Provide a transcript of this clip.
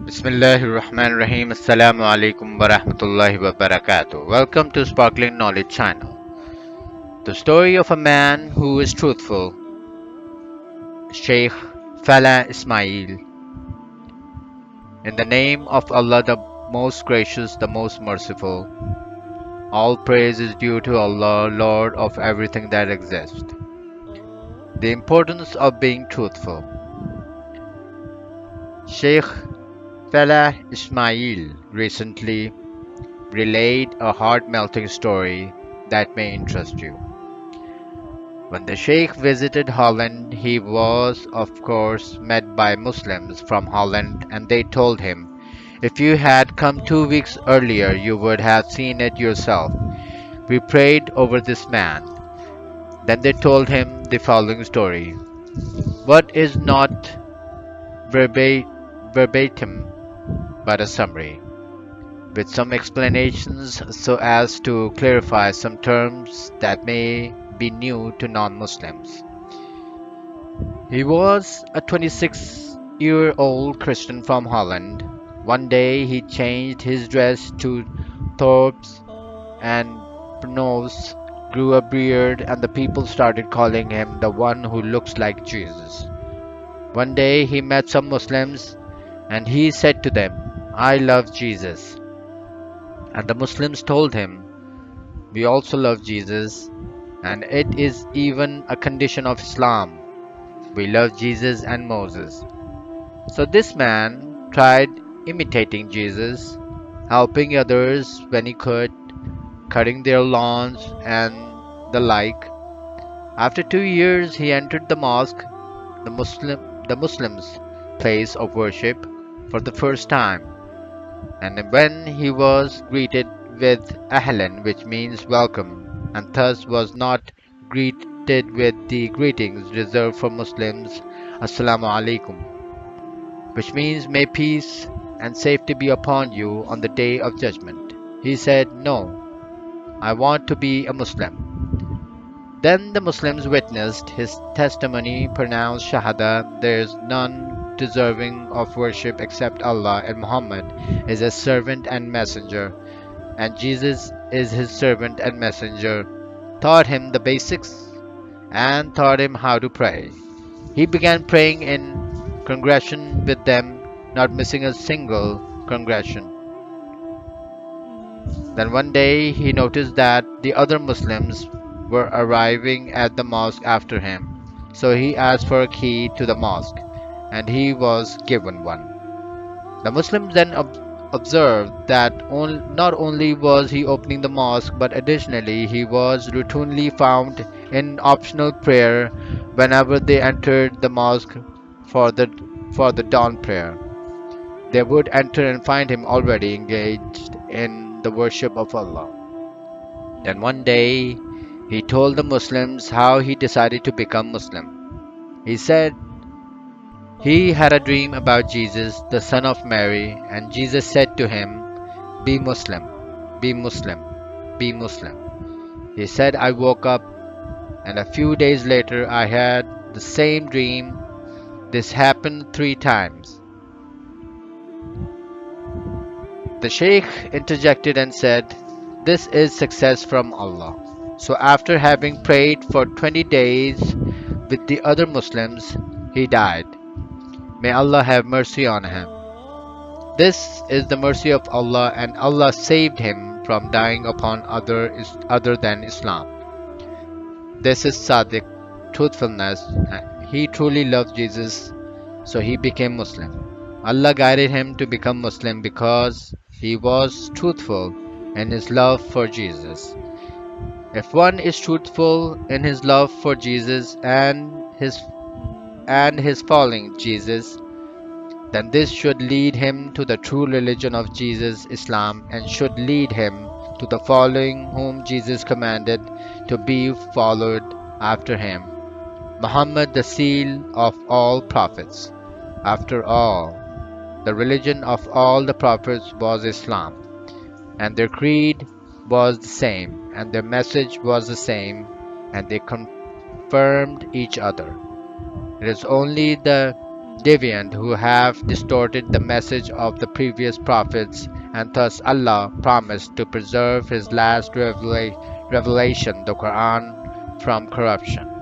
Bismillahirrahmanirrahim. Assalamu alaikum wa rahmatullahi wa barakatuh. Welcome to Sparkling Knowledge Channel. The story of a man who is truthful, Sheikh Fala Ismail. In the name of Allah, the most gracious, the most merciful. All praise is due to Allah, Lord of everything that exists. The importance of being truthful. Sheikh Fala Ismail recently relayed a heart-melting story that may interest you. When the Sheikh visited Holland, he was, of course, met by Muslims from Holland, and they told him, "If you had come 2 weeks earlier, you would have seen it yourself. We prayed over this man." Then they told him the following story, what is not verbatim but a summary, with some explanations so as to clarify some terms that may be new to non-Muslims. He was a 26-year-old Christian from Holland. One day he changed his dress to Thorpe's and nose, grew a beard, and the people started calling him the one who looks like Jesus. One day he met some Muslims and he said to them, "I love Jesus." And the Muslims told him, "We also love Jesus, and it is even a condition of Islam. We love Jesus and Moses." So this man tried imitating Jesus, helping others when he could, cutting their lawns and the like. After 2 years, he entered the mosque, the Muslims' place of worship, for the first time. And when he was greeted with Ahlan, which means welcome, and thus was not greeted with the greetings reserved for Muslims, Assalamu alaikum, which means may peace and safety be upon you on the day of judgment. He said, "No, I want to be a Muslim." Then the Muslims witnessed his testimony, pronounced Shahada, "There is none deserving of worship except Allah, and Muhammad is his servant and messenger, and Jesus is his servant and messenger," taught him the basics and taught him how to pray. He began praying in congregation with them, not missing a single congregation. Then one day he noticed that the other Muslims were arriving at the mosque after him. So he asked for a key to the mosque, and he was given one. The Muslims then observed that not only was he opening the mosque, but additionally he was routinely found in optional prayer whenever they entered the mosque for the dawn prayer. They would enter and find him already engaged in the worship of Allah. Then one day he told the Muslims how he decided to become Muslim. He said he had a dream about Jesus, the son of Mary, and Jesus said to him, "Be Muslim, be Muslim, be Muslim." He said, "I woke up and a few days later I had the same dream. This happened 3 times." The Sheikh interjected and said, "This is success from Allah." So after having prayed for 20 days with the other Muslims, he died. May Allah have mercy on him. This is the mercy of Allah, and Allah saved him from dying upon other than Islam. This is Sadiq, truthfulness. He truly loved Jesus, so he became Muslim. Allah guided him to become Muslim because he was truthful in his love for Jesus. If one is truthful in his love for Jesus and his following Jesus, then this should lead him to the true religion of Jesus, Islam, and should lead him to the following whom Jesus commanded to be followed after him, Muhammad, the seal of all prophets. After all, the religion of all the prophets was Islam, and their creed was the same, and their message was the same, and they confirmed each other. It is only the deviant who have distorted the message of the previous prophets, and thus Allah promised to preserve His last revelation, the Quran, from corruption.